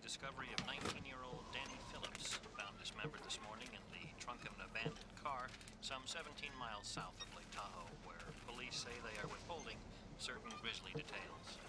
discovery of 19-year-old Danny Phillips, found dismembered this morning in the trunk of an abandoned car some 17 miles south of Lake Tahoe, where police say they are withholding certain grisly details.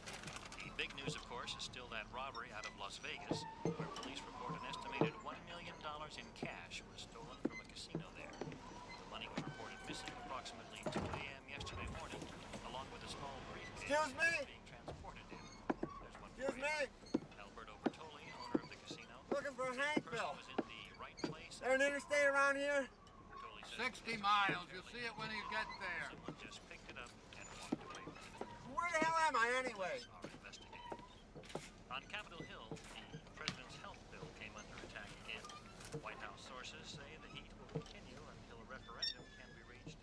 The big news, of course, is still that robbery out of Las Vegas, where police report an estimated $1 million in cash was stolen from a casino there. The money was reported missing approximately 2 a.m. yesterday morning, along with a small briefcase being transported in. There's one Excuse me? Alberto Bertoli, owner of the casino. Looking for Hank Bill. Was in the right place. There an interstate around here? Bertoli says 60 miles. You'll see it when you get there. someone just picked it up and walked away. Where the hell am I anyway? Are investigating. On Capitol Hill, the president's health bill came under attack again. White House sources say the heat will continue until a referendum can be reached.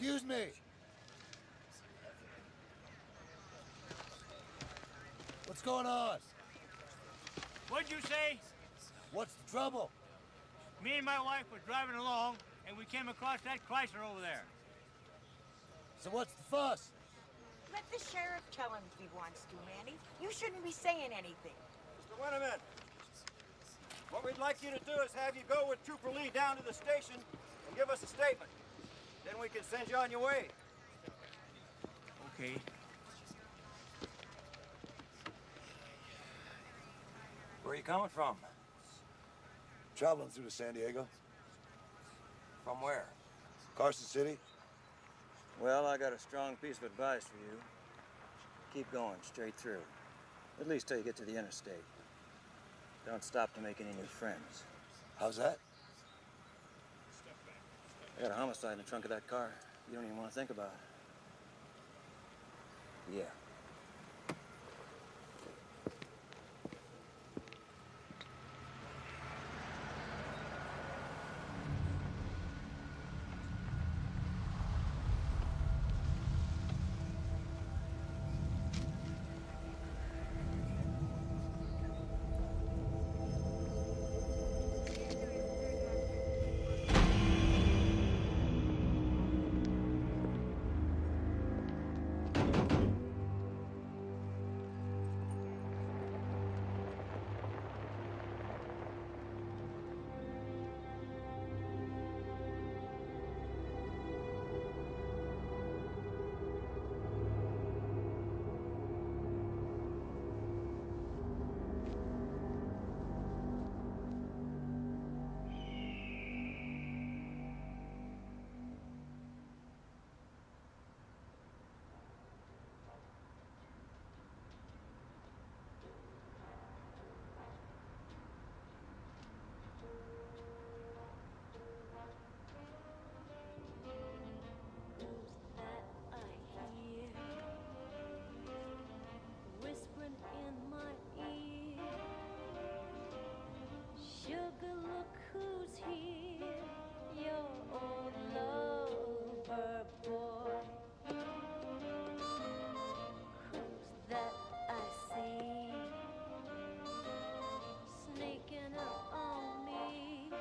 Excuse me. What's going on? What'd you say? What's the trouble? Me and my wife were driving along, and we came across that Chrysler over there. So what's the fuss? Let the sheriff tell him if he wants to, Manny. You shouldn't be saying anything. Mr. Winterman, what we'd like you to do is have you go with Trooper Lee down to the station and give us a statement. Then we can send you on your way. Okay. Where are you coming from? Traveling through to San Diego. From where? Carson City. Well, I got a strong piece of advice for you. Keep going straight through. At least till you get to the interstate. Don't stop to make any new friends. How's that? I got a homicide in the trunk of that car. You don't even want to think about it. Yeah. Whispering in my ear, sugar, look who's here, your old lover boy. Who's that I see sneaking up on me?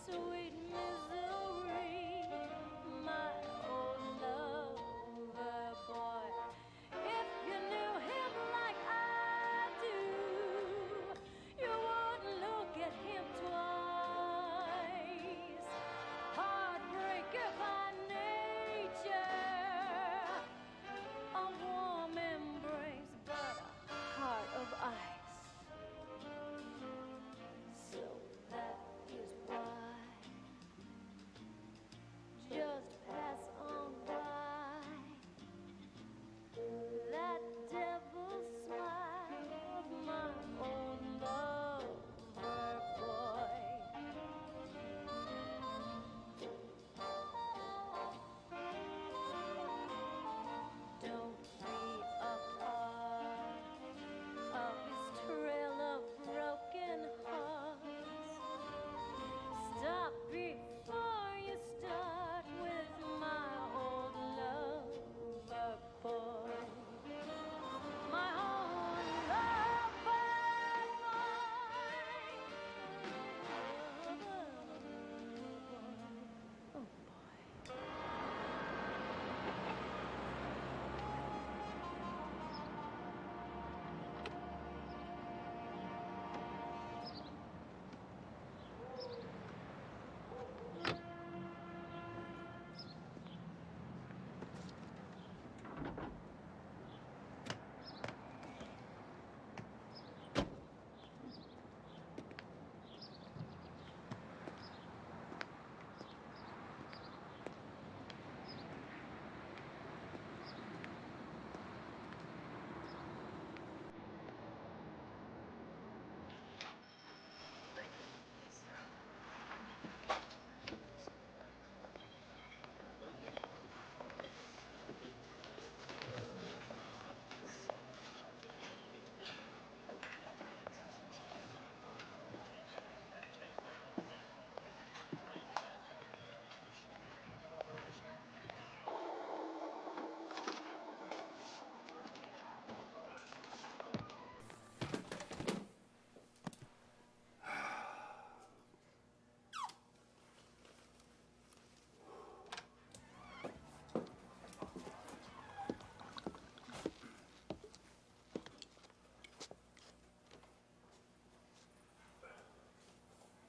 Sweet misery, my old lover boy. If you knew him like I do, you wouldn't look at him twice. Heartbreaker by nature, a warm embrace, but a heart of ice. So that is why. Just pass on by. That devil smile of my old lover boy. Don't be a part of his trail of broken hearts. Stop before you start with my old lover boy. My old lover boy. Oh boy.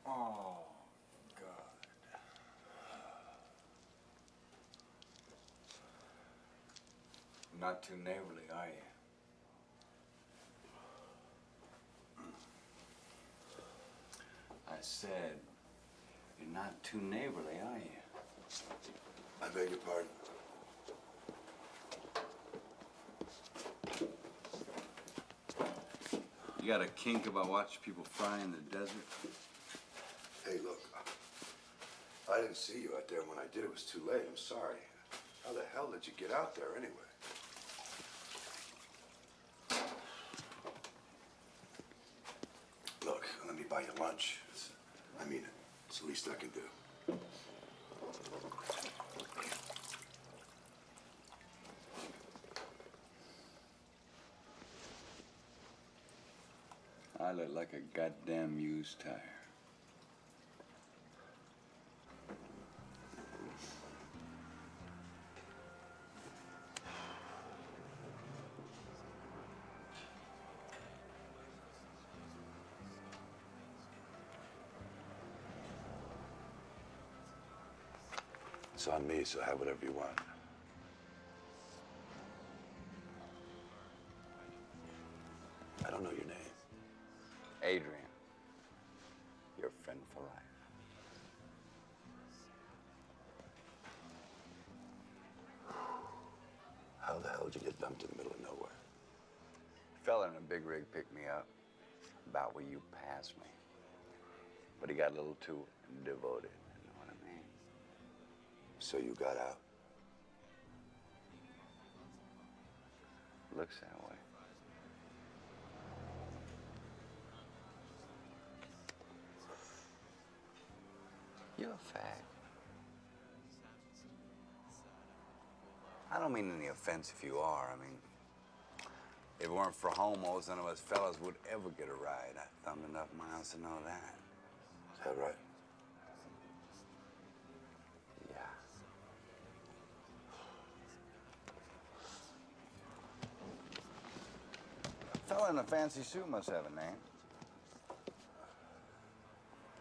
Oh, God. Not too neighborly, are you? I said, you're not too neighborly, are you? I beg your pardon. You got a kink about watching people fry in the desert? Hey, look. I didn't see you out there. When I did, it was too late. I'm sorry. How the hell did you get out there anyway? Look, let me buy you lunch. I mean it. It's the least I can do. I look like a goddamn used tire. It's on me, so have whatever you want. I don't know your name. Adrian, your friend for life. How the hell did you get dumped in the middle of nowhere? A fella in a big rig picked me up about where you passed me. But he got a little too devoted, you know what I mean? So you got out? Looks that way. You're a fag. I don't mean any offense if you are. I mean, if it weren't for homos, none of us fellas would ever get a ride. I thumbed enough miles to know that. Is that right? Yeah. Fella in a fancy suit must have a name.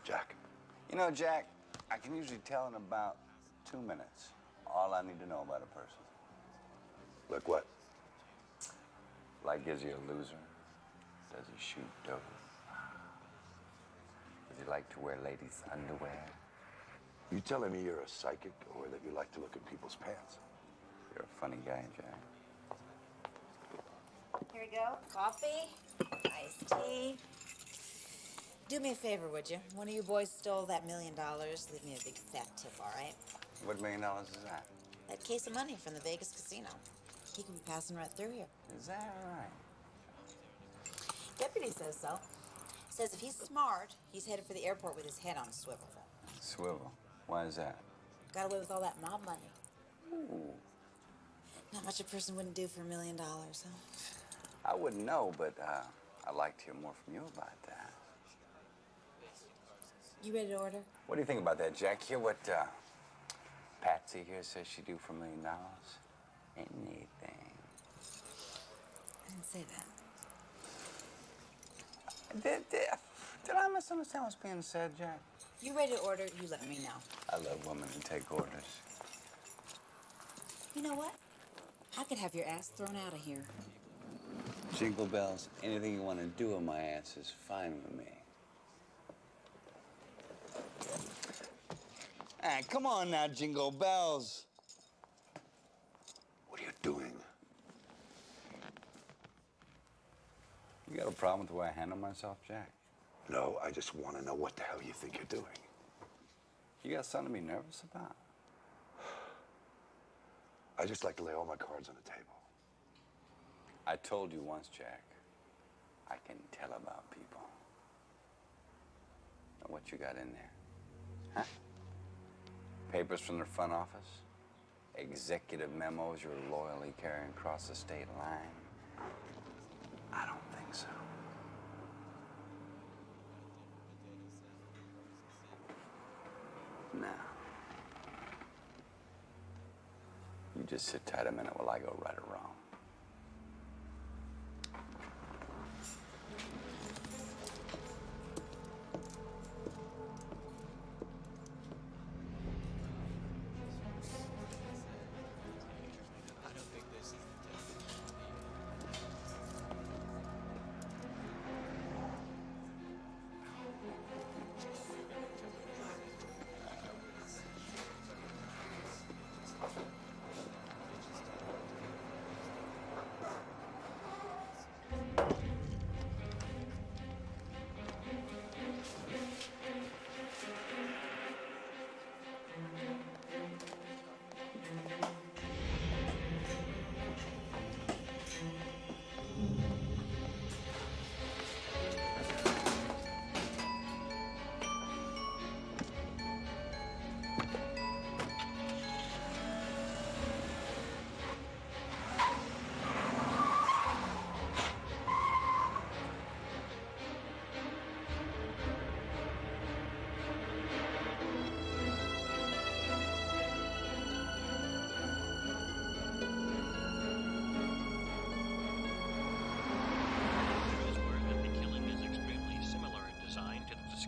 Jack. You know, Jack, I can usually tell in about 2 minutes all I need to know about a person. Like what? Like, is he a loser? Does he shoot dope? Does he like to wear ladies' underwear? You telling me you're a psychic or that you like to look at people's pants? You're a funny guy, Jack. Here we go. Coffee, iced tea. Do me a favor, would you? One of you boys stole that $1 million. Leave me a big fat tip, all right? What $1 million is that? That case of money from the Vegas casino. He can be passing right through here. Is that right? Deputy says so. Says if he's smart, he's headed for the airport with his head on a swivel. Swivel. Why is that? Got away with all that mob money. Ooh. Not much a person wouldn't do for $1 million, huh? I wouldn't know, but I'd like to hear more from you about that. You ready to order? What do you think about that, Jack? Hear what Patsy here says she'd do for $1 million? Anything. I didn't say that. Did I misunderstand what's being said, Jack? You ready to order? You let me know. I love women who take orders. You know what? I could have your ass thrown out of here. Jingle bells, anything you want to do with my ass is fine with me. Ah, come on now, Jingle Bells. What are you doing? You got a problem with the way I handle myself, Jack? No, I just want to know what the hell you think you're doing. You got something to be nervous about? I just like to lay all my cards on the table. I told you once, Jack, I can tell about people. Now, what you got in there? Huh? Papers from the front office? Executive memos you're loyally carrying across the state line? I don't think so. Now, you just sit tight a minute while I go right or wrong.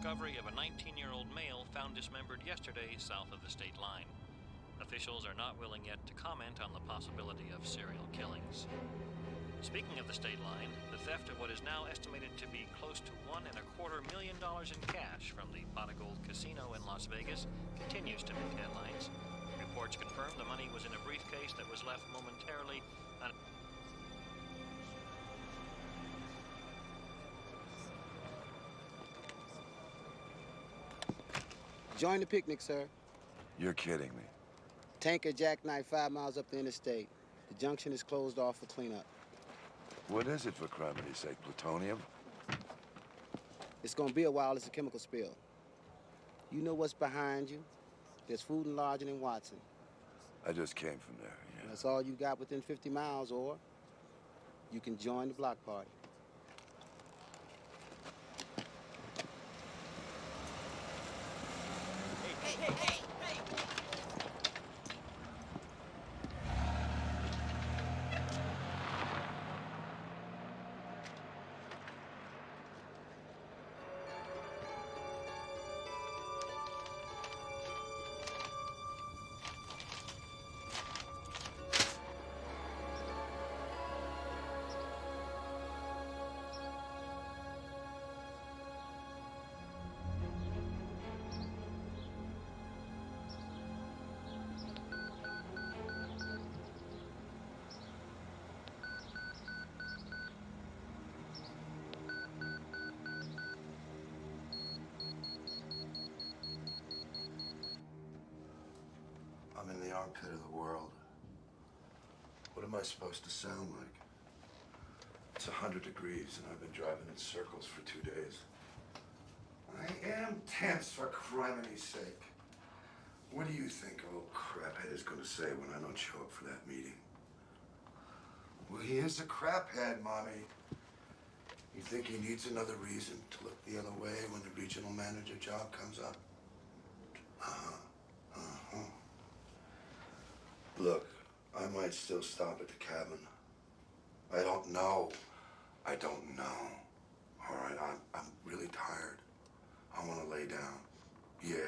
discovery of a 19-year-old male found dismembered yesterday south of the state line. Officials are not willing yet to comment on the possibility of serial killings. Speaking of the state line, the theft of what is now estimated to be close to $1.25 million in cash from the Pot of Gold Casino in Las Vegas continues to make headlines. Reports confirm the money was in a briefcase that was left momentarily Join the picnic, sir. You're kidding me. Tanker jackknife 5 miles up the interstate. The junction is closed off for cleanup. What is it, for criminy's sake? Plutonium? It's gonna be a while. It's a chemical spill. You know what's behind you? There's food and lodging in Watson. I just came from there, yeah. That's all you got within 50 miles, or you can join the block party. I'm in the armpit of the world. What am I supposed to sound like? It's 100 degrees and I've been driving in circles for 2 days. I am tense, for criminy's sake. What do you think old craphead is gonna say when I don't show up for that meeting? Well, he is a craphead, Mommy. You think he needs another reason to look the other way when the regional manager job comes up? Look, I might still stop at the cabin. I don't know. I don't know. All right, I'm really tired. I want to lay down. Yeah.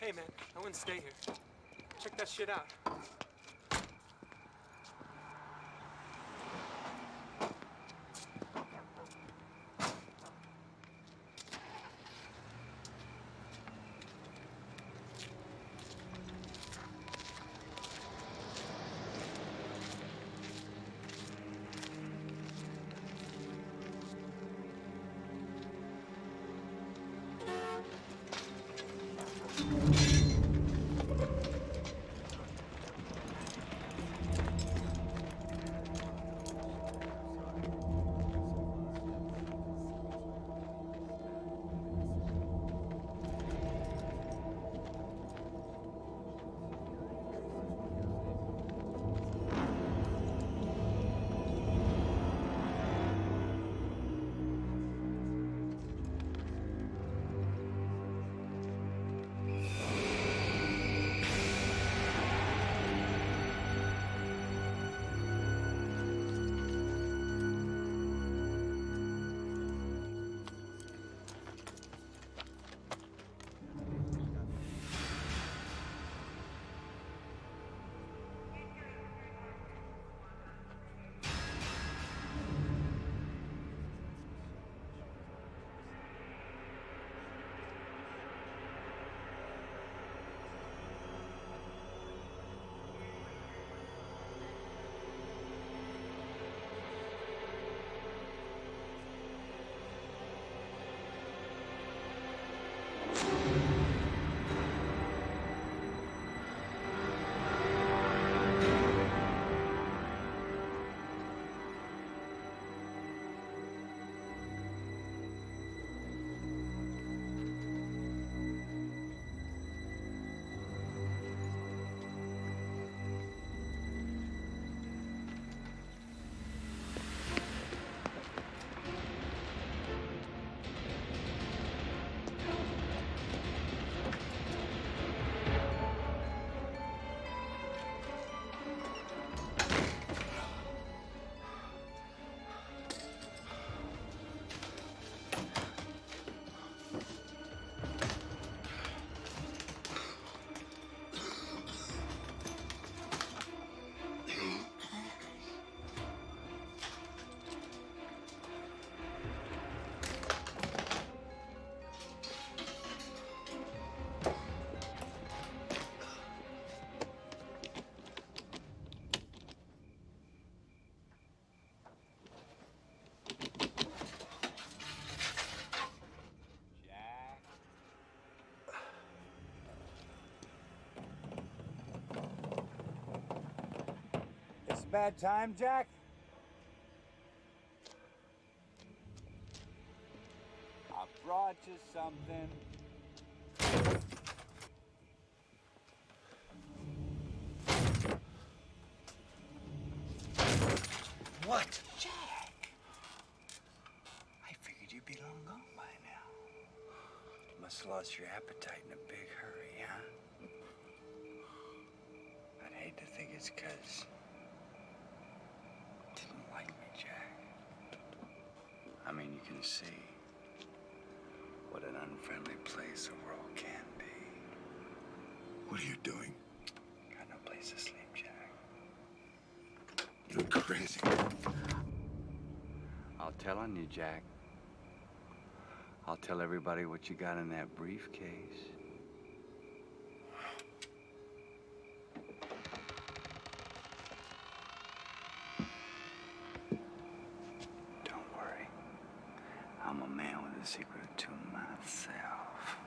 Hey, man, I wouldn't stay here. Check that shit out. bad time, Jack? I brought you something. What? Jack! I figured you'd be long gone by now. You must have lost your appetite in a big hurry, huh? I'd hate to think it's 'cause you didn't like me, Jack. I mean, you can see what an unfriendly place the world can be. What are you doing? Got no place to sleep, Jack. You're crazy. I'll tell on you, Jack. I'll tell everybody what you got in that briefcase. Don't worry. I'm a man with a secret to myself.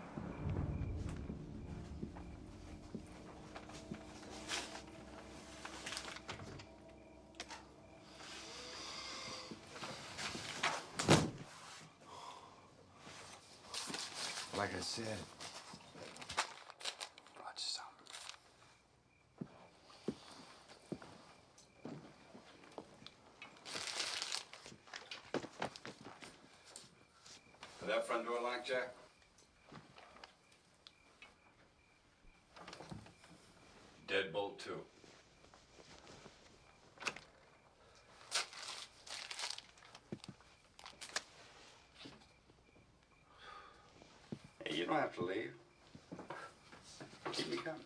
Like I said, brought you some. Is that front door locked, Jack? Deadbolt 2. Hey, you don't have to leave. Keep me company.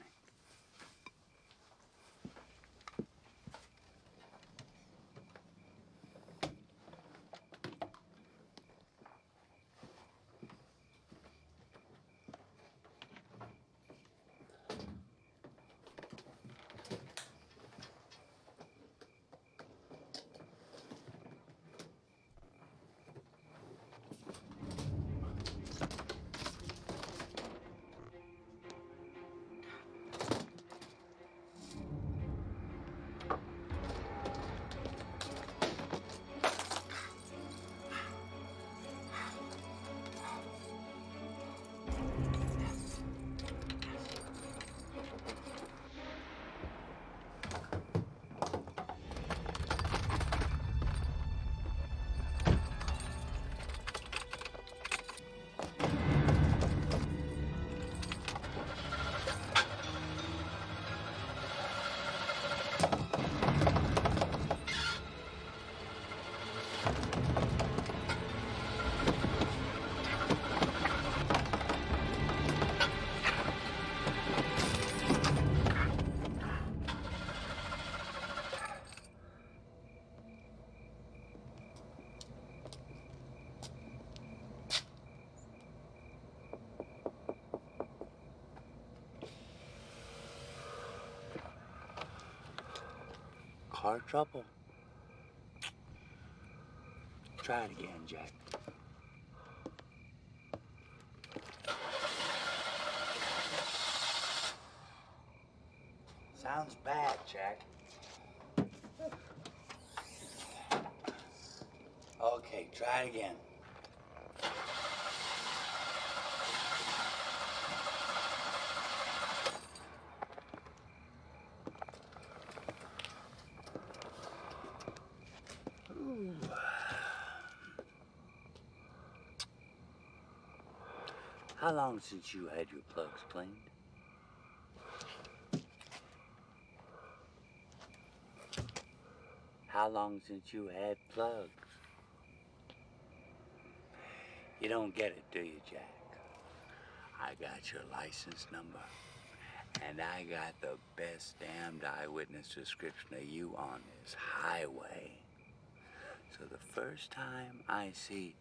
Car trouble. Try it again, Jack. Sounds bad, Jack. Okay, try it again. How long since you had your plugs cleaned? How long since you had plugs? You don't get it, do you, Jack? I got your license number, and I got the best damned eyewitness description of you on this highway. So the first time I see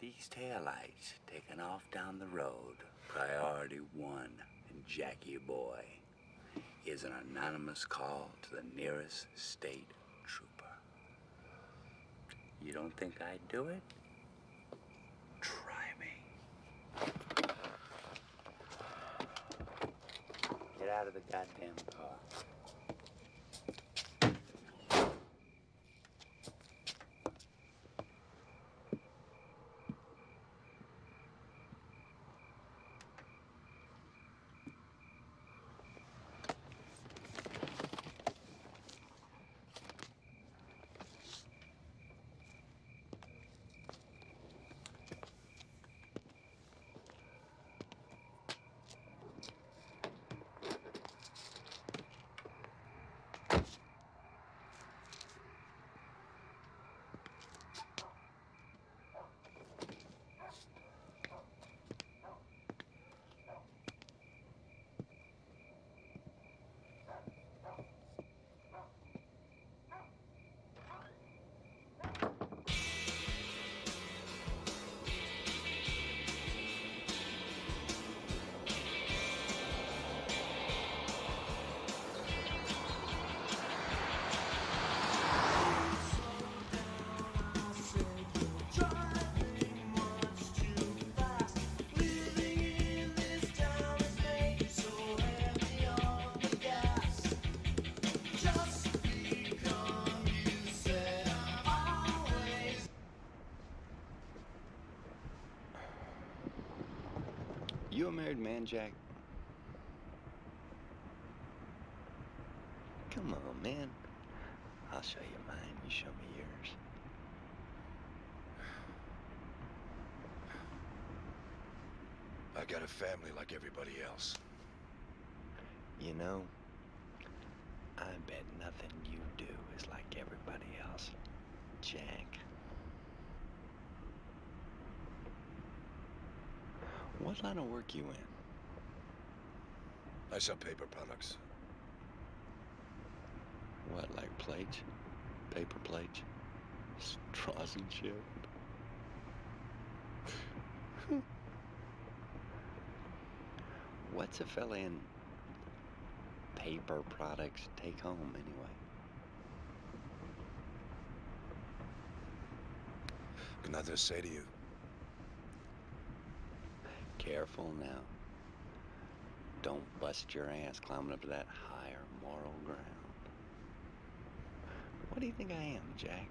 these taillights taking off down the road, priority 1, and Jackie boy, is an anonymous call to the nearest state trooper. You don't think I'd do it? Try me. Get out of the goddamn car. Jack? Come on, man. I'll show you mine. You show me yours. I got a family like everybody else. You know, I bet nothing you do is like everybody else, Jack. What line of work you in? I sell paper products. What, like plates? Paper plates? Straws and shit? What's a fella in paper products take home anyway? Got nothing to say to you. Careful now. Don't bust your ass climbing up to that higher moral ground. What do you think I am, Jack?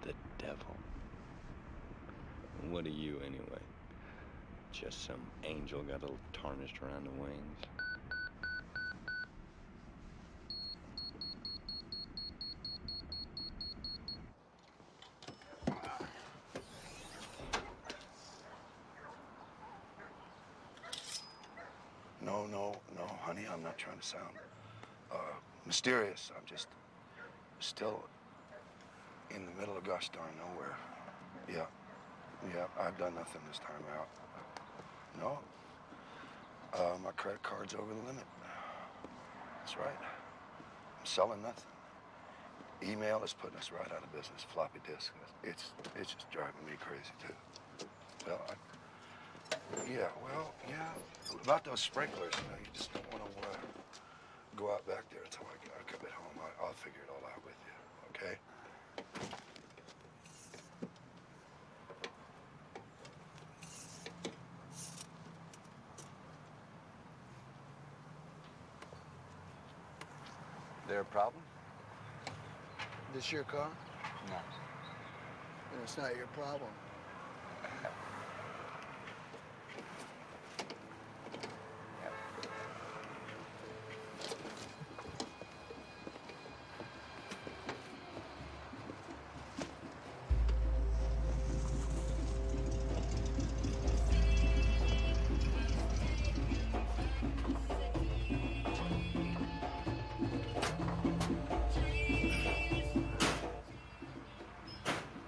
The devil. What are you anyway? Just some angel got a little tarnished around the wings. No, honey, I'm not trying to sound mysterious. I'm just still in the middle of gosh darn nowhere. Yeah, I've done nothing this time out. No, my credit card's over the limit. That's right. I'm selling nothing. Email is putting us right out of business. Floppy disk. It's just driving me crazy too. Well, yeah. About those sprinklers, you just don't want to go out back there until I come at home. I'll figure it all out with you, okay? There a problem? This your car? No. Then it's not your problem.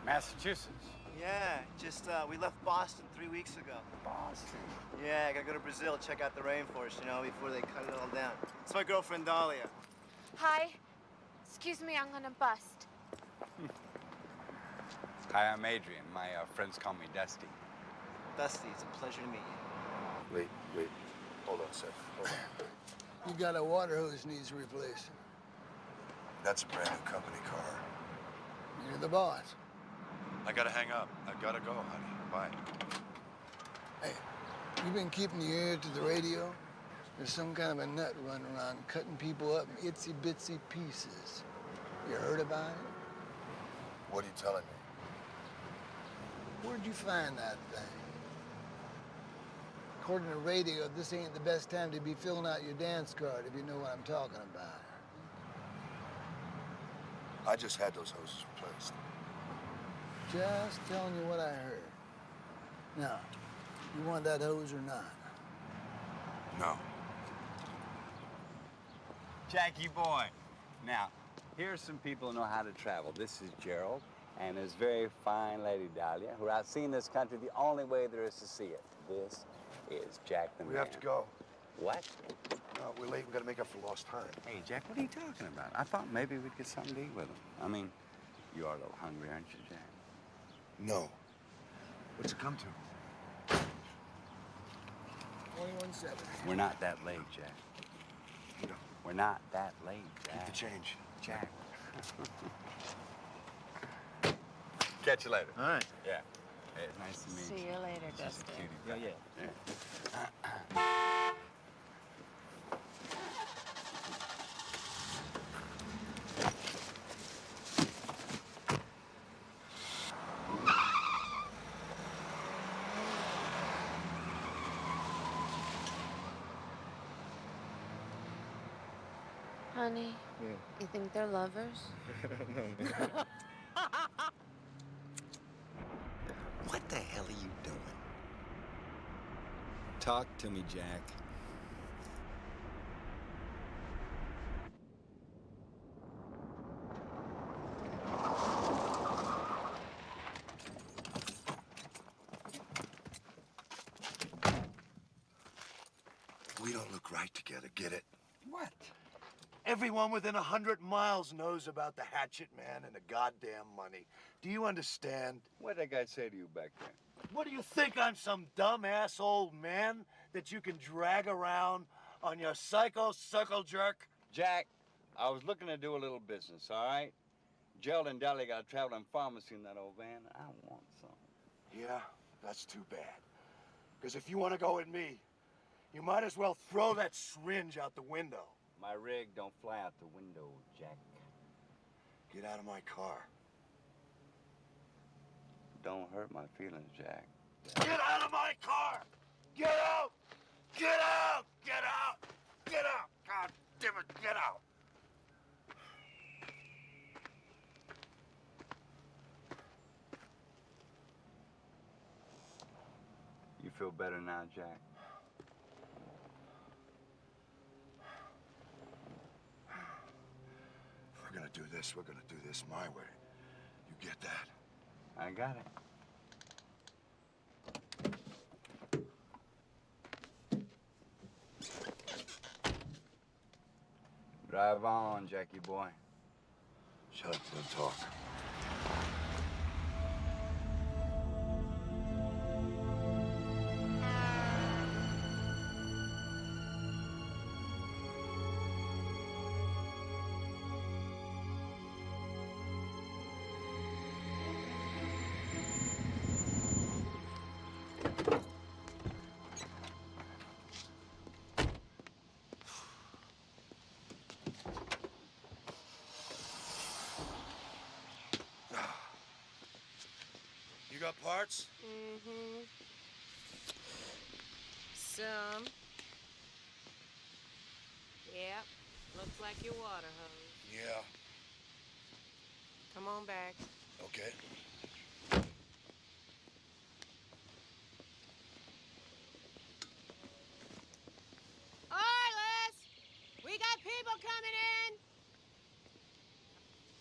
Massachusetts. Yeah, just we left Boston 3 weeks ago. Boston. Yeah, I gotta go to Brazil, check out the rainforest, before they cut it all down. It's my girlfriend Dahlia. Hi. Excuse me, I'm gonna bust. Hi, I'm Adrian. My friends call me Dusty. Dusty, it's a pleasure to meet you. Wait. Hold on a second. Hold on. You got a water hose needs replacing. That's a brand new company car. You're the boss. I gotta hang up. I gotta go, honey. Bye. Hey, you been keeping your ear to the radio? There's some kind of a nut running around cutting people up in itsy-bitsy pieces. You heard about it? What are you telling me? Where'd you find that thing? According to radio, this ain't the best time to be filling out your dance card, if you know what I'm talking about. I just had those hoses replaced. Just telling you what I heard. Now, you want that hose or not? No. Jackie boy. Now, here's some people who know how to travel. This is Gerald and his very fine lady Dahlia, who are out seeing this country the only way there is to see it. This is Jack the Man. We have to go. What? No, we're late. We gotta make up for lost time. Hey, Jack, what are you talking about? I thought maybe we'd get something to eat with him. I mean, you are a little hungry, aren't you, Jack? No. What's it come to? 21.7. We're not that late, Jack. No. We're not that late, Jack. Keep the change. Jack. Catch you later. All right. Yeah. Hey, it's nice to meet you. See you later, Dusty. Yeah. Honey, you think they're lovers? No, man. What the hell are you doing? Talk to me, Jack. We don't look right together, get it? What? Everyone within 100 miles knows about the hatchet man and the goddamn money. Do you understand? What did that guy say to you back there? What do you think, I'm some dumbass old man that you can drag around on your psycho circle jerk? Jack, I was looking to do a little business, all right? Gerald and Dally got a traveling pharmacy in that old van. I want some. Yeah, that's too bad. Because if you want to go with me, you might as well throw that syringe out the window. My rig don't fly out the window, Jack. Get out of my car. Don't hurt my feelings, Jack. Get out of my car! Get out! Get out! Get out! Get out! God damn it, get out! You feel better now, Jack? If we're gonna do this, we're gonna do this my way. You get that? I got it. Drive on, Jackie boy. Shut up, don't talk. You got parts? Mm-hmm. Some. Yep. Looks like your water hose. Yeah. Come on back. Okay. Arliss! We got people coming in!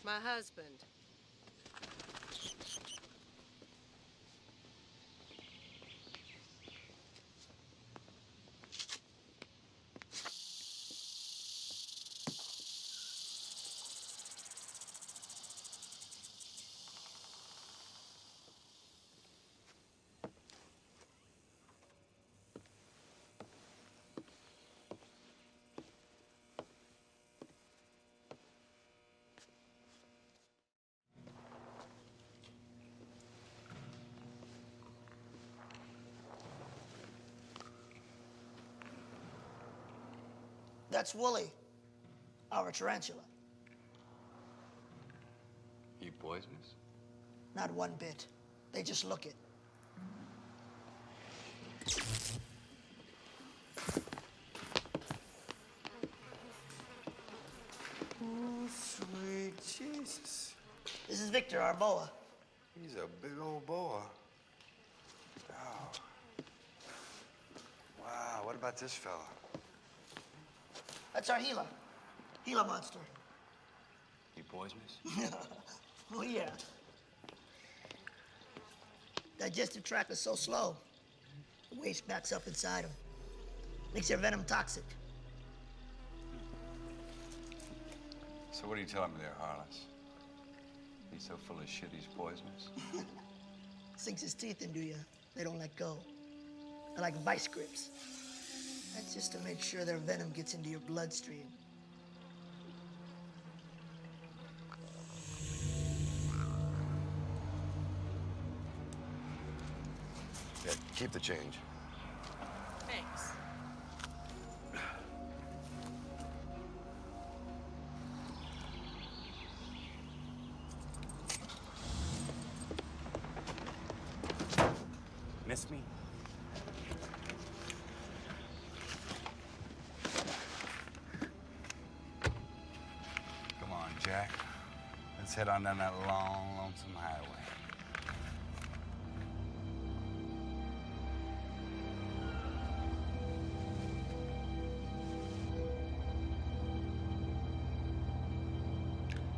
My husband. That's Wooly, our tarantula. You poisonous? Not one bit. They just look it. Oh, sweet Jesus. This is Victor, our boa. He's a big old boa. Oh. Wow, what about this fella? That's our Gila. Gila monster. You poisonous? Oh, yeah. Digestive tract is so slow, the waste backs up inside them. Makes their venom toxic. So what are you telling me there, Harless? He's so full of shit he's poisonous? Sinks his teeth into you. They don't let go. They're like vice grips. That's just to make sure their venom gets into your bloodstream. Yeah, keep the change. Thanks. Miss me? Jack. Let's head on down that long, lonesome highway.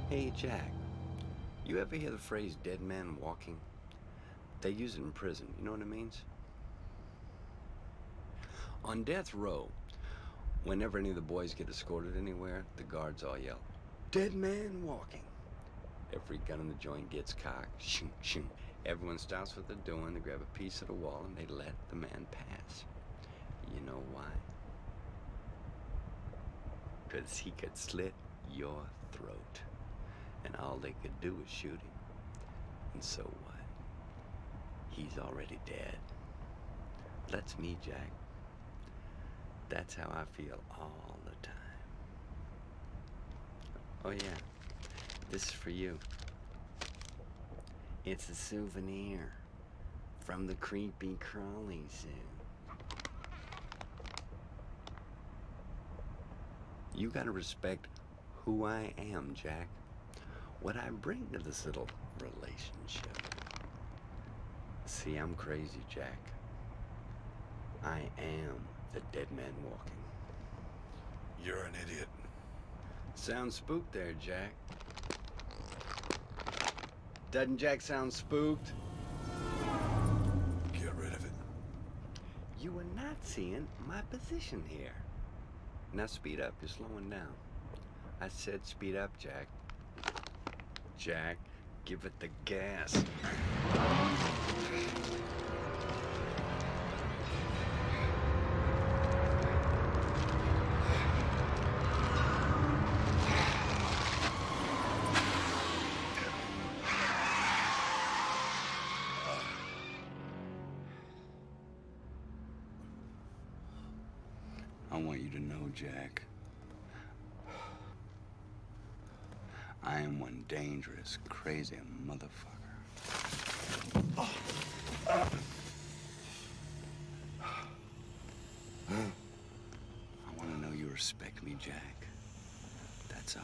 Hey, Jack. You ever hear the phrase dead man walking? They use it in prison. You know what it means? On death row, whenever any of the boys get escorted anywhere, the guards all yell, "Dead man walking." Every gun in the joint gets cocked. Shoot, shoot. Everyone stops what they're doing. They grab a piece of the wall and they let the man pass. You know why? 'Cause he could slit your throat. And all they could do was shoot him. And so what? He's already dead. That's me, Jack. That's how I feel all the time. Oh yeah, this is for you. It's a souvenir from the creepy crawly zoo. You gotta respect who I am, Jack. What I bring to this little relationship. See, I'm crazy, Jack. I am the dead man walking. You're an idiot. Sounds spooked there, Jack. Doesn't Jack sound spooked? Get rid of it. You are not seeing my position here. Now speed up, you're slowing down. I said speed up, Jack. Jack, give it the gas. I want you to know, Jack, I am one dangerous, crazy motherfucker. I want to know you respect me, Jack. That's all.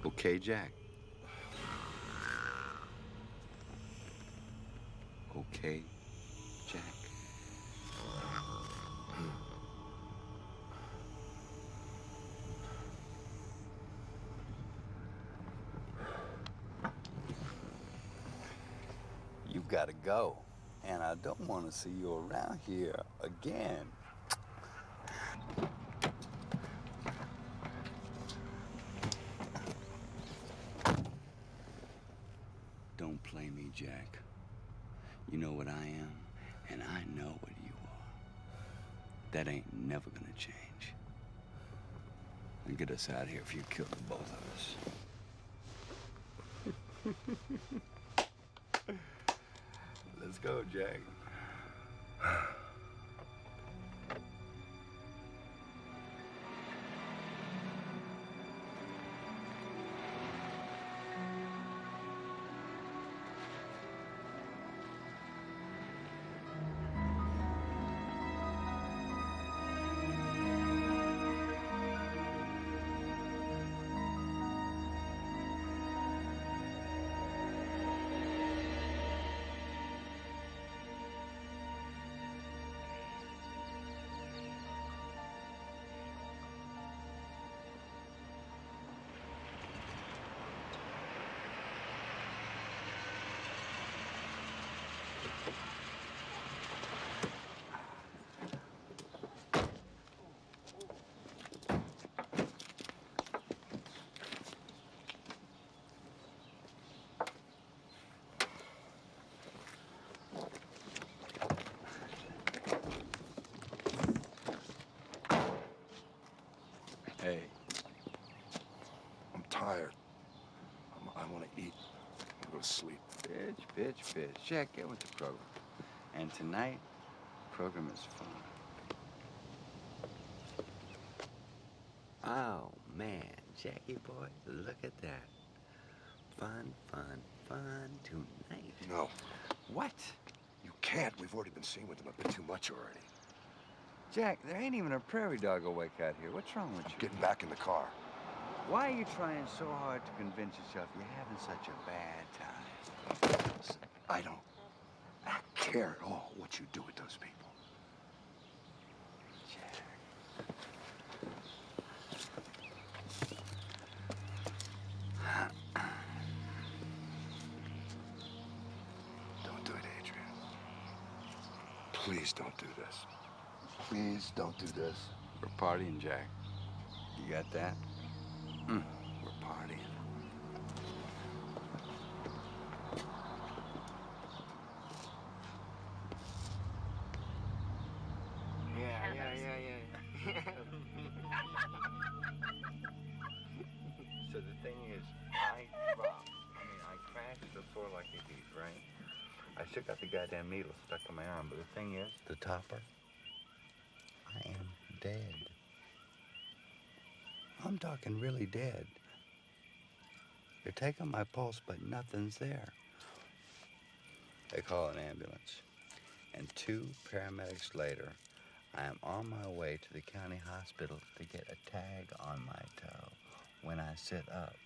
Okay, Jack? Okay, Jack? You gotta go, and I don't want to see you around here again. Don't play me, Jack. You know what I am, and I know what you are. That ain't never gonna change. And get us out of here if you kill the both of us. Let's go, Jack. Hey. I'm tired. I want to eat. I go to sleep. Bitch. Jack, get with the program. And tonight, the program is fun. Oh, man. Jackie boy, look at that. fun, fun, fun tonight. No. What? You can't. We've already been seen with them a bit too much already. Jack, there ain't even a prairie dog awake out here. What's wrong with you? Getting back in the car. Why are you trying so hard to convince yourself you're having such a bad time? Listen, I don't care at all what you do with those people. Don't do it, Adrian. Please don't do this. Please don't do this. We're partying, Jack. You got that? We're partying. Yeah. So the thing is, I crashed before like a heat, right? I still got the goddamn needle stuck in my arm, but the thing is, the topper, I am dead. I'm talking really dead. They're taking my pulse, but nothing's there. They call an ambulance. And 2 paramedics later, I am on my way to the county hospital to get a tag on my toe when I sit up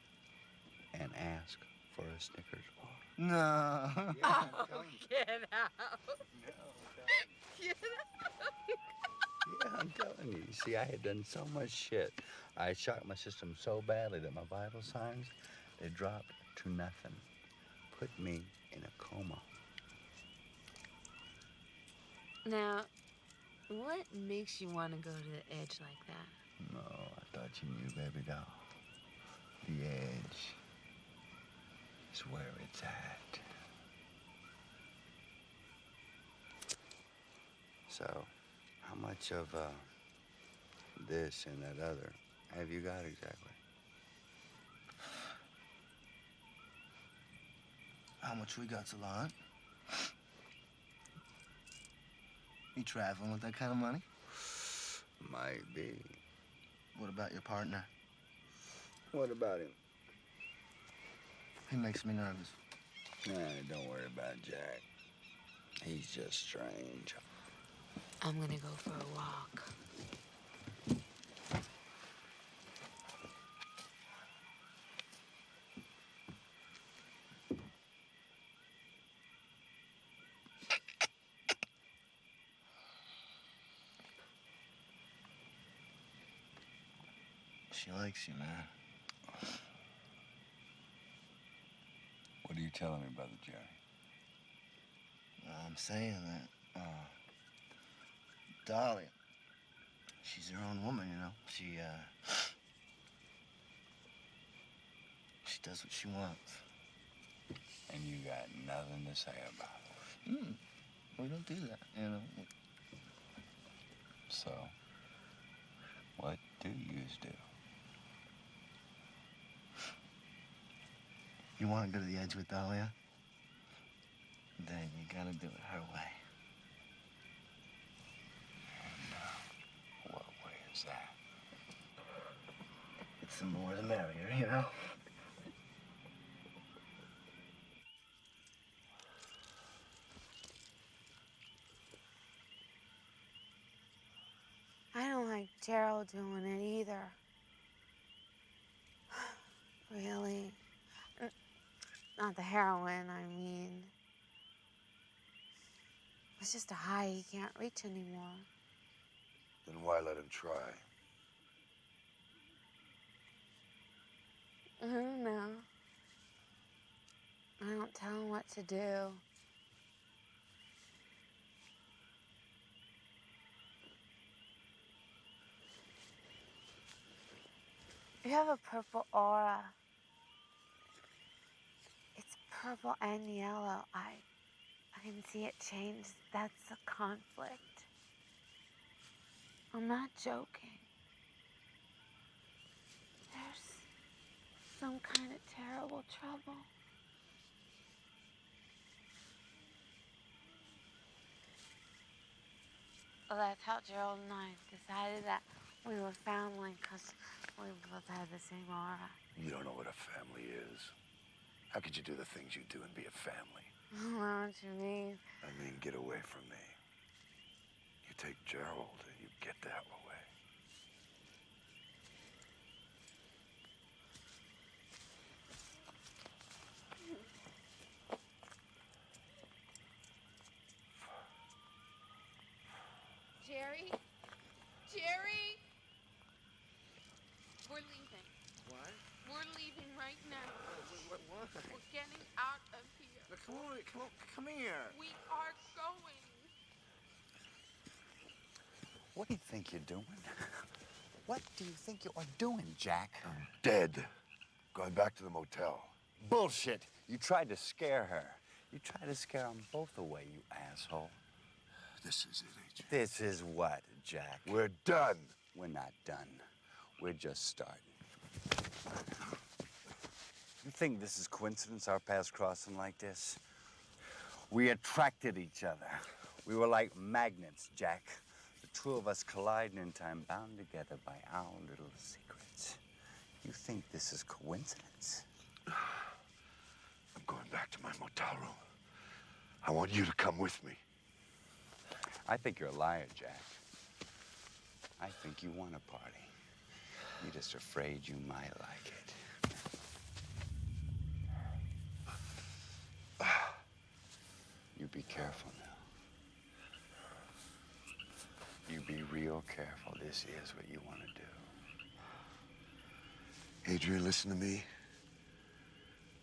and ask for a Snickers bar. No. Yeah, Oh, get out. Get Yeah, I'm telling you. See, I had done so much shit. I shocked my system so badly that my vital signs, they dropped to nothing. Put me in a coma. Now, what makes you want to go to the edge like that? No, I thought you knew, baby doll. The edge is where it's at. So, how much of this and that other have you got exactly? How much we got's a lot. You traveling with that kind of money? Might be. What about your partner? What about him? He makes me nervous. Nah, don't worry about Jack. He's just strange. I'm gonna go for a walk. She likes you, man. What are you telling me, Brother Jerry? I'm saying that, Dolly, she's her own woman, you know. She does what she wants. And you got nothing to say about it? We don't do that, you know. So, what do yous do? You want to go to the edge with Dahlia? Then you gotta do it her way. And, what way is that? It's the more the merrier, you know? I don't like Gerald doing it either. Really. Not the heroin, I mean. It's just a high he can't reach anymore. Then why let him try? I don't know. I don't tell him what to do. You have a purple aura. It's purple and yellow. I can see it change. That's a conflict. I'm not joking. There's some kind of terrible trouble. Well, that's how Gerald and I decided that we were family, because we both had the same aura. You don't know what a family is. How could you do the things you do and be a family? What don't you mean? I mean, get away from me. You take Gerald and you get the hell away. Jerry? Jerry? We're leaving. What? We're leaving right now. What? We're getting out of here. Now, come here. We are going. What do you think you're doing? What do you think you are doing, Jack? I'm dead. Going back to the motel. Bullshit. You tried to scare her. You tried to scare them both away, you asshole. This is it, Adrian. This is what, Jack? We're done. We're not done. We're just starting. You think this is coincidence, our paths crossing like this? We attracted each other. We were like magnets, Jack. The two of us colliding in time, bound together by our little secrets. You think this is coincidence? I'm going back to my motel room. I want you to come with me. I think you're a liar, Jack. I think you want a party. You're just afraid you might like it. You be careful now. You be real careful. This is what you want to do. Adrian, listen to me.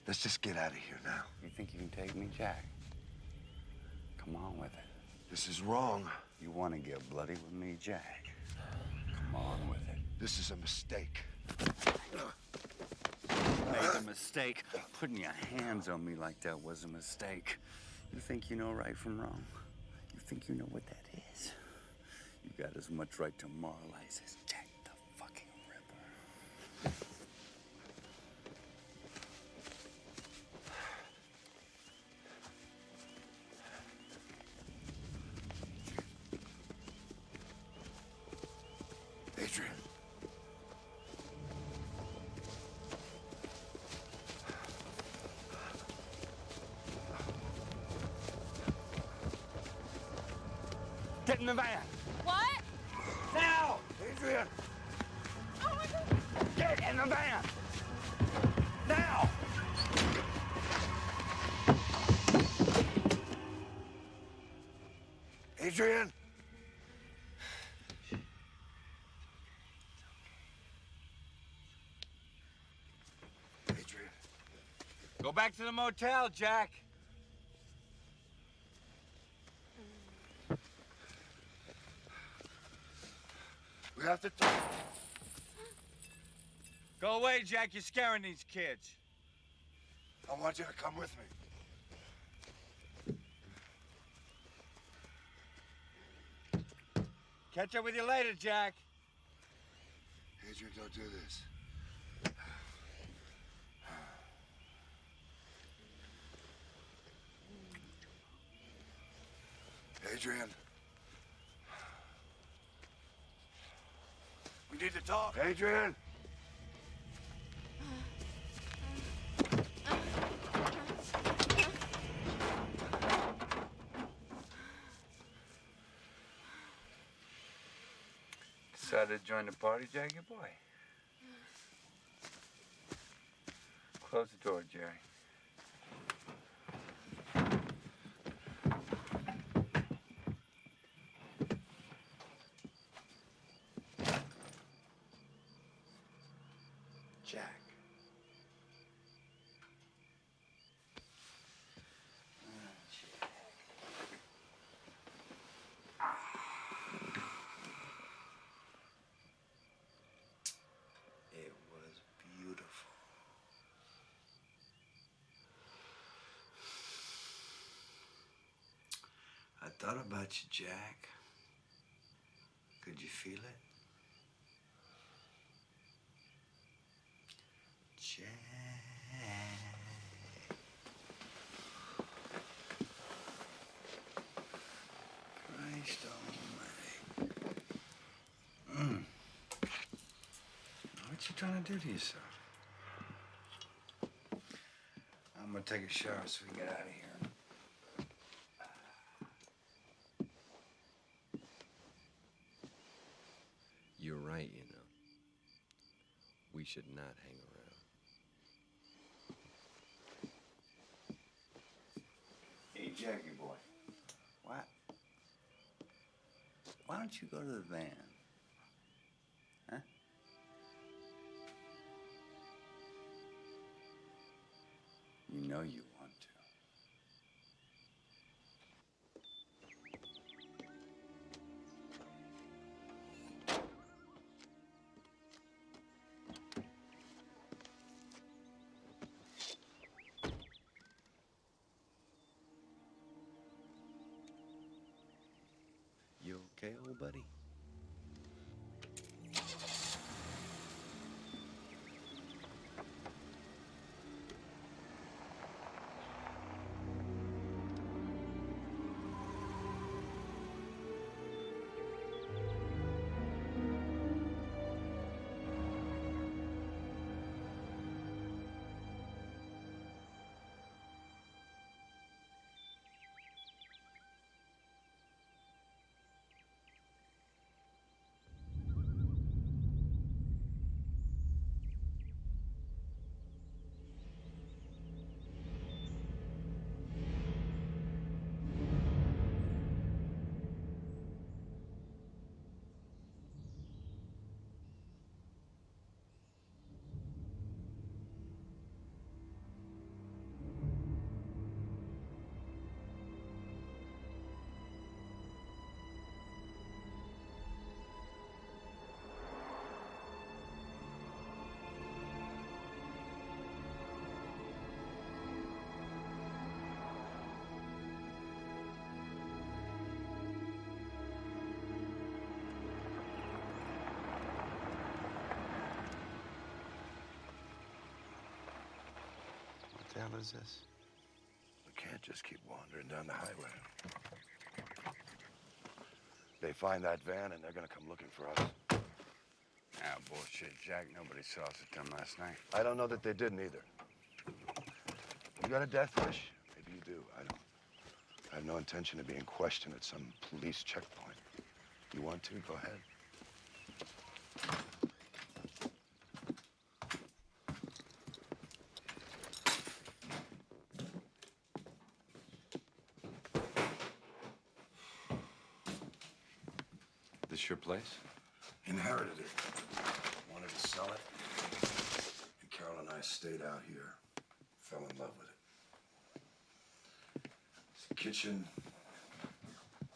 Let's just get out of here now. You think you can take me, Jack? Come on with it. This is wrong. You want to get bloody with me, Jack? Come on with it. This is a mistake. Made a mistake. Putting your hands on me like that was a mistake. You think you know right from wrong? You think you know what that is? You got as much right to moralize as Jack the fucking Ripper. Adrian. Get in the van! What? Now! Adrian! Oh my God! Get in the van! Now! Adrian! Adrian. Go back to the motel, Jack. We have to talk. Go away, Jack. You're scaring these kids. I want you to come with me. Catch up with you later, Jack. Adrian, don't do this. Adrian. We need to talk. Adrian. Decided to join the party, Jackie boy. Close the door, Jerry. Jack. It was beautiful. I thought about you, Jack. Could you feel it? Jack. Christ almighty. What you trying to do to yourself? I'm gonna take a shower so we can get out of here. You're right, you know. We should not hang around. Hey, Jackie boy. What? Why don't you go to the van? Huh? You know you want to. You okay, old buddy? What the hell is this? We can't just keep wandering down the highway. They find that van and they're gonna come looking for us. Ah, bullshit, Jack. Nobody saw us at them last night. I don't know that they didn't either. You got a death wish? Maybe you do. I don't. I have no intention of being questioned at some police checkpoint. You want to? Go ahead. This your place? Inherited it. Wanted to sell it. And Carol and I stayed out here. Fell in love with it. It's a kitchen,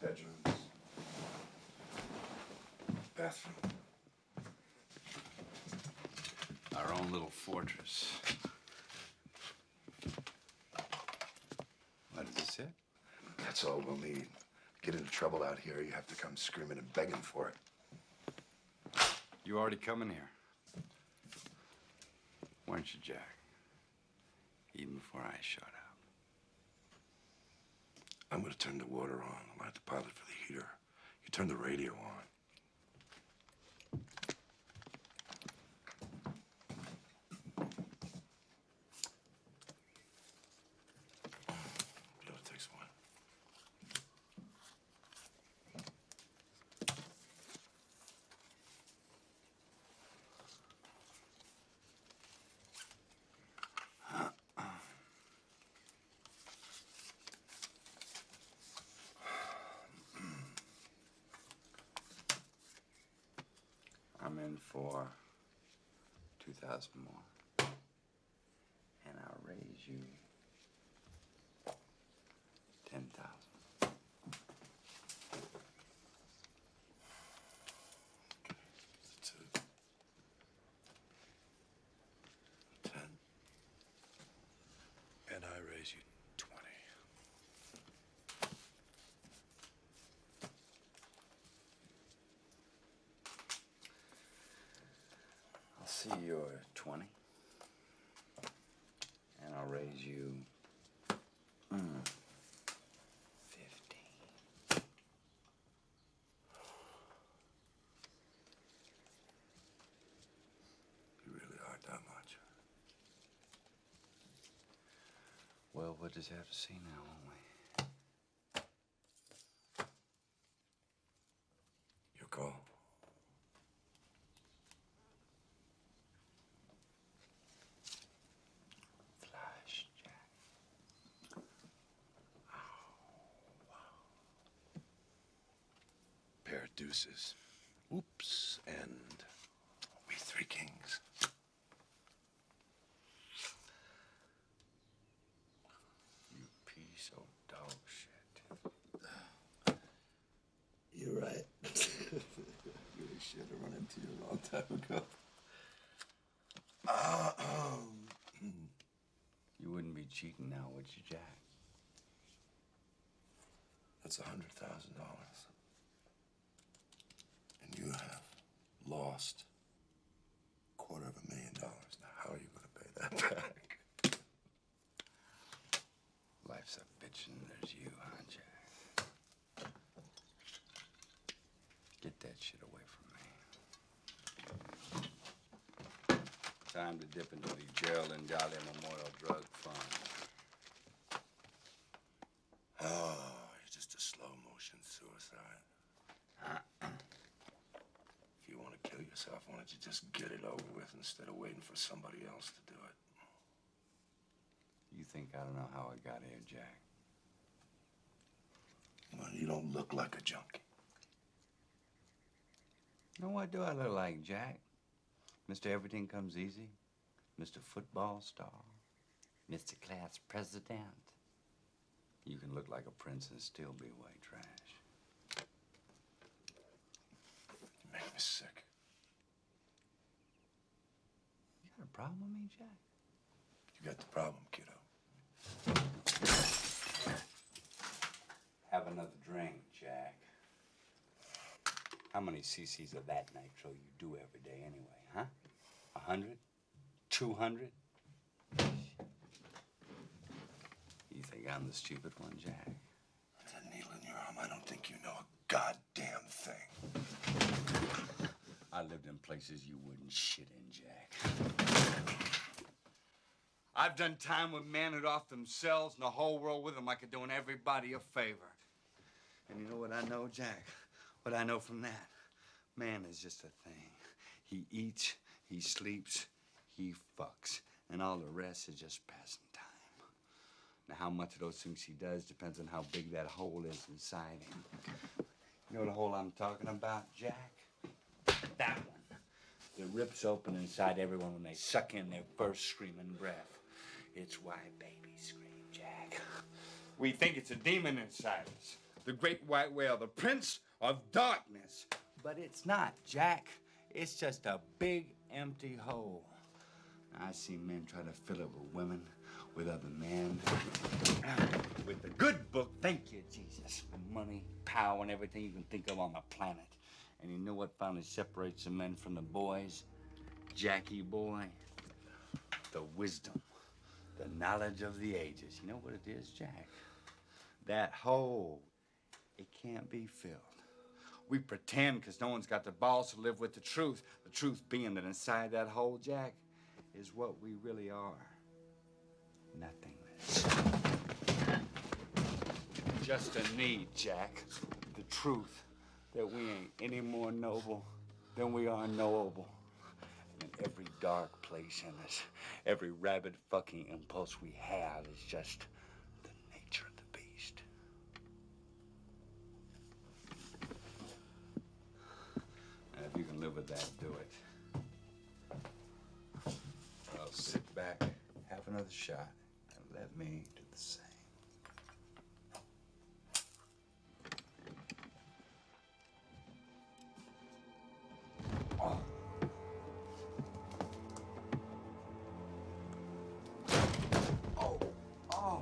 bedrooms, bathroom. Our own little fortress. What, is this it? That's all we'll need. Get into trouble out here, you have to come screaming and begging for it. You already coming here? Weren't you, Jack? Even before I shot out. I'm gonna turn the water on, light the pilot for the heater. You turn the radio on. It takes one. I'm in for 2,000 more. And I'll raise you 10,000. That's it. 10. And I raise you 20. I'll see your 20. And I'll raise you 15. You really are that much. Well, we'll just have to see now, won't we? Your call. Flash, Jack. Pair of deuces. Oops, and we three kings. You piece of dog shit. You're right. Really should have run into you a long time ago. You wouldn't be cheating now, would you, Jack? That's $100,000. And you have lost $250,000. Now, how are you going to pay that back? Life's a bitch and there's you, huh, Jack? Get that shit away from me. Time to dip into the Gerald and Dolly Memorial Drug Fund. Oh, you're just a slow-motion suicide. If you want to kill yourself, why don't you just get it over with instead of waiting for somebody else to do it? You think I don't know how I got here, Jack? Well, you don't look like a junkie. Now, what do I look like, Jack? Mr. Everything Comes Easy? Mr. Football Star? Mr. Class President? You can look like a prince and still be white trash. You make me sick. You got a problem with me, Jack? You got the problem, kiddo. Have another drink, Jack. How many cc's of that nitro you do every day anyway, huh? 100? 200? You think I'm the stupid one, Jack? With a needle in your arm, I don't think you know a goddamn thing. I lived in places you wouldn't shit in, Jack. I've done time with men who'd off themselves and the whole world with them like they're doing everybody a favor. And you know what I know, Jack? What I know from that? Man is just a thing. He eats, he sleeps, he fucks, and all the rest is just passing time. Now, how much of those things he does depends on how big that hole is inside him. You know the hole I'm talking about, Jack? That one. That rips open inside everyone when they suck in their first screaming breath. It's why babies scream, Jack. We think it's a demon inside us. The great white whale, the prince of darkness. But it's not, Jack. It's just a big, empty hole. I see men try to fill it with women, with other men, with the good book, thank you, Jesus, with money, power, and everything you can think of on the planet. And you know what finally separates the men from the boys? Jackie boy? The wisdom, the knowledge of the ages. You know what it is, Jack? That hole, it can't be filled. We pretend because no one's got the balls to live with the truth being that inside that hole, Jack, is what we really are. Nothingness. Just a need, Jack. The truth that we ain't any more noble than we are knowable. And every dark place in us, every rabid fucking impulse we have is just the nature of the beast. And if you can live with that, do it. I'll sit back, have another shot, and let me do the same. Oh. Oh. Oh.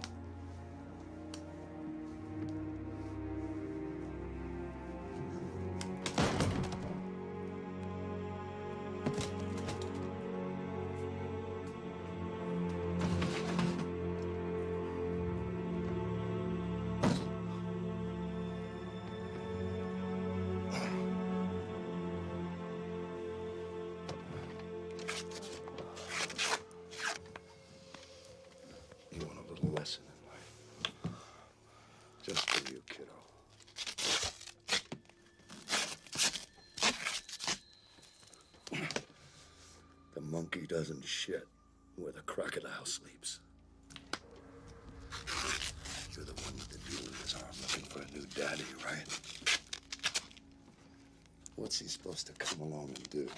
doesn't shit where the crocodile sleeps. You're the one with the jewel in his arm looking for a new daddy, right? What's he supposed to come along and do?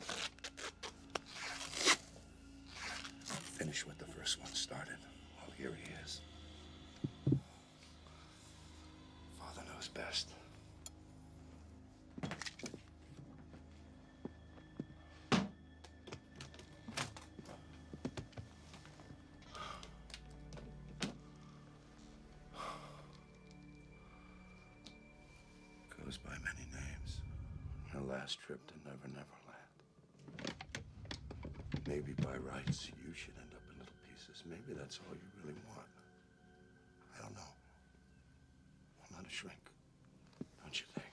Finish what the first one started. Well, here he is. Father knows best. Goes by many names. Her last trip to Never Never Land. Maybe by rights, you should end up in little pieces. Maybe that's all you really want. I don't know. I'm not a shrink, don't you think?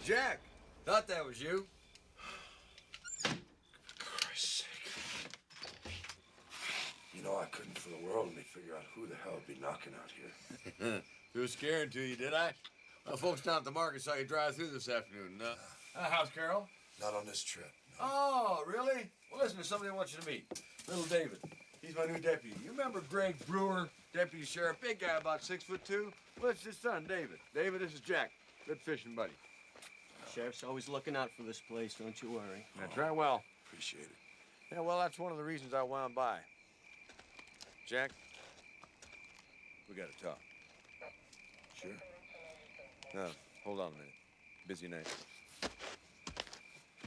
Jack, thought that was you. For Christ's sake. couldn't for the world let me figure out who the hell would be knocking out here. Too scaring to you, did I? Well, folks down at the market saw you drive through this afternoon. How's Carol? Not on this trip. No. Oh, really? Well, listen, there's somebody I want you to meet. Little David. He's my new deputy. You remember Greg Brewer, deputy sheriff? Big guy, about 6'2"? Well, it's his son, David. David, this is Jack. Good fishing buddy. Sheriff's always looking out for this place, don't you worry. That's right, well. Appreciate it. Yeah, well, that's one of the reasons I wound by. Jack, we gotta talk. Sure. No, hold on a minute. Busy night.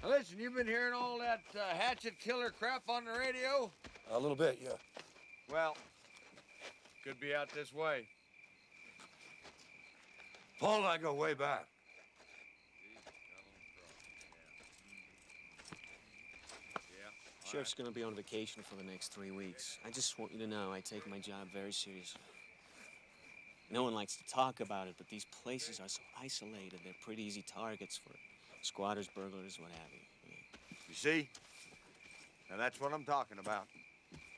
Now listen, you've been hearing all that hatchet killer crap on the radio? A little bit, yeah. Well, could be out this way. Paul and I go way back. Sheriff's gonna be on vacation for the next 3 weeks. I just want you to know I take my job very seriously. No one likes to talk about it, but these places are so isolated. They're pretty easy targets for squatters, burglars, what have you. You see? Now that's what I'm talking about.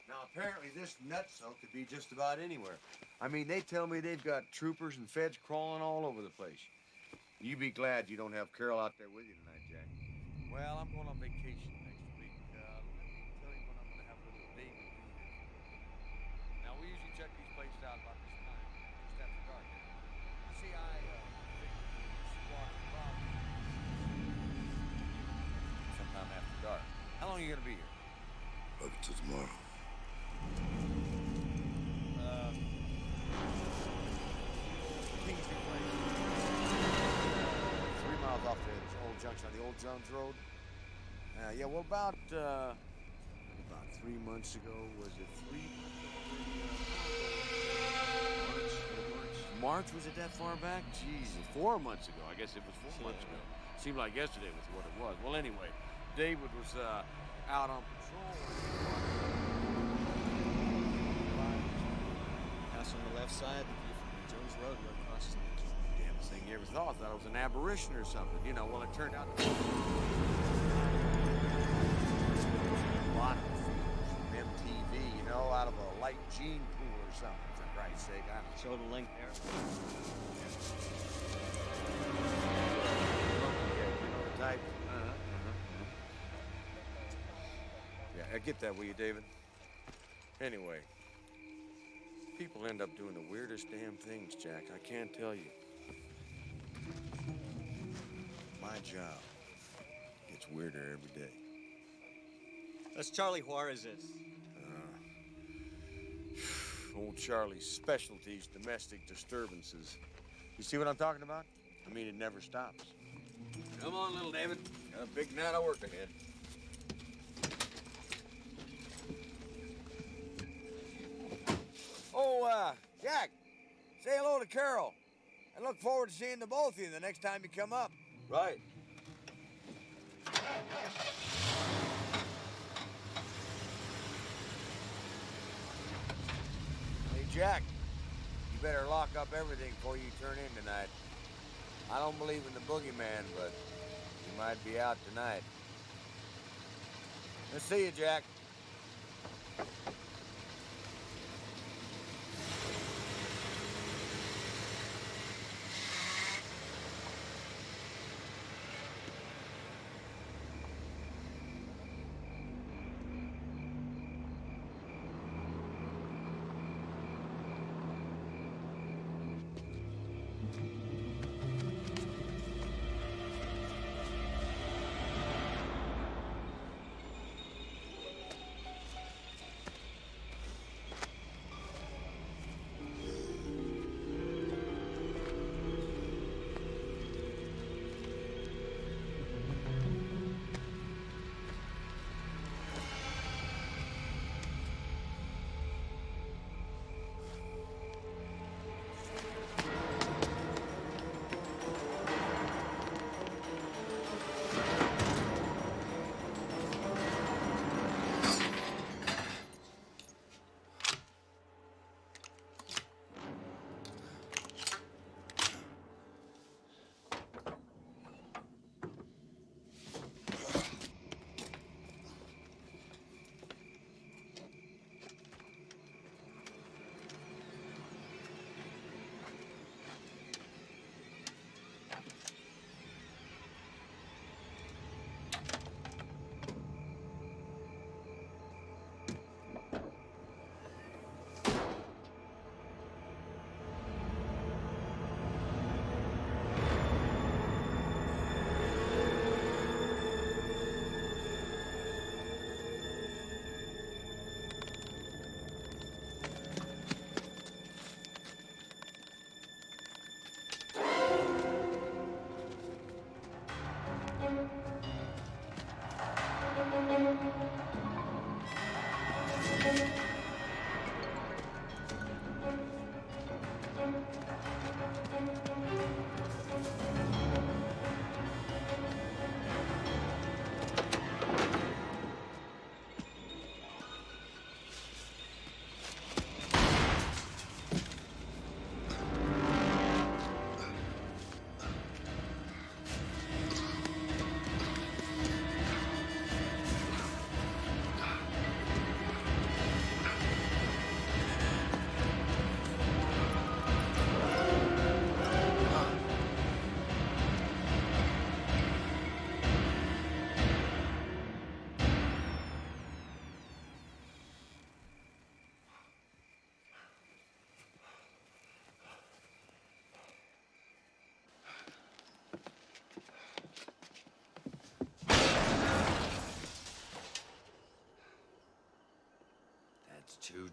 Now apparently this nutso could be just about anywhere. I mean, they tell me they've got troopers and feds crawling all over the place. You be glad you don't have Carol out there with you tonight, Jack. Well, I'm going on vacation next week. Let me tell you when I'm going to have a little David do here. Now, we usually check these places out about this time, just after dark. You see, I squat sometime after dark. How long are you going to be here? Probably till tomorrow. 3 miles off the old junction on the old Jones Road. Yeah, well, about 3 months ago, was it 3? March, was it that far back? Jesus, 4 months ago. I guess it was 4 months ago. Seemed like yesterday was what it was. Well, anyway, David was out on patrol. House on the left side, the view from Jones Road, right across the street. Damnest thing you ever thought. Thought it was an aberration or something. You know, well, it turned out to be a lot of films from MTV, you know, out of a light gene pool or something, for Christ's sake. I don't know. Show the link there. You know the type? Yeah, get that, will you, David? Anyway, people end up doing the weirdest damn things, Jack. I can't tell you. My job gets weirder every day. That's Charlie Juarez's. Old Charlie's specialties, domestic disturbances. You see what I'm talking about? I mean, it never stops. Come on, little David. Got a big night of work ahead. Oh, Jack, say hello to Carol. I look forward to seeing the both of you the next time you come up. Right. Hey, Jack, you better lock up everything before you turn in tonight. I don't believe in the boogeyman, but he might be out tonight. Let's see you, Jack.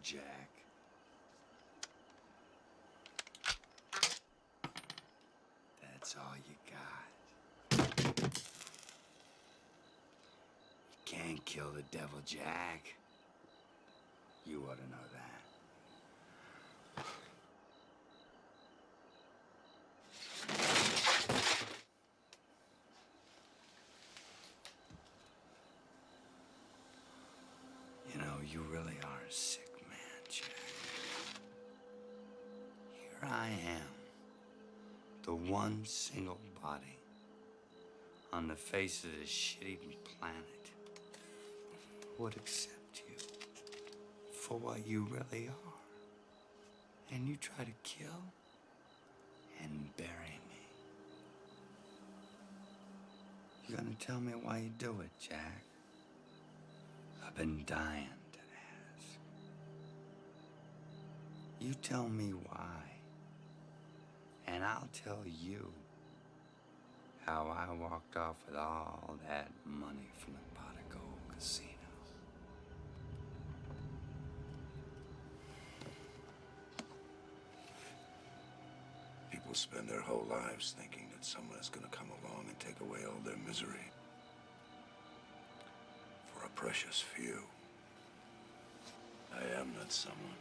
Jack. That's all you got. You can't kill the devil, Jack. You ought to know that. You know, you really are a sick man, Jack. Here I am, the one single body on the face of this shit-eating planet who would accept you for what you really are. And you try to kill and bury me. You gonna tell me why you do it, Jack? I've been dying to ask. You tell me why, and I'll tell you how I walked off with all that money from the pot of gold casino. People spend their whole lives thinking that someone is going to come along and take away all their misery. For a precious few, I am that someone.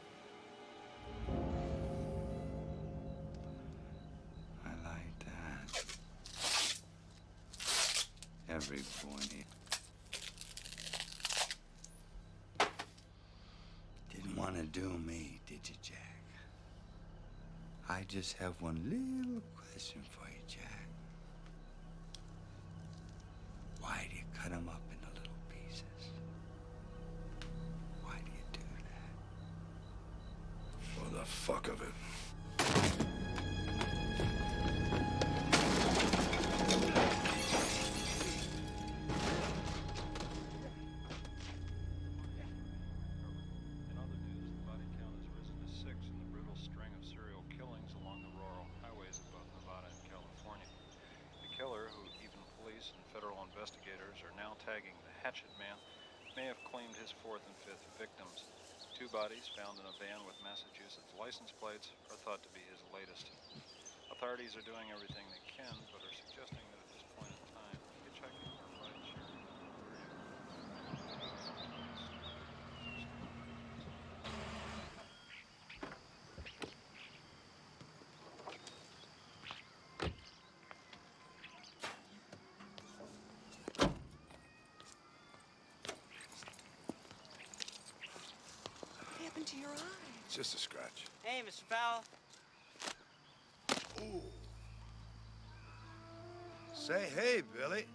I like that. Every boy didn't want to do me, did you, Jack? I just have one little question for you, Jack. Why do you cut them up into little pieces? Why do you do that? For the fuck of it. Investigators are now tagging the hatchet man, may have claimed his fourth and fifth victims. 2 bodies found in a van with Massachusetts license plates are thought to be his latest. Authorities are doing everything they can, but are suggesting that at this point in time, hitchhiking or ride sharing is not very What happened to your eye? It's just a scratch. Hey, Mr. Powell. Ooh. Say hey, Billy.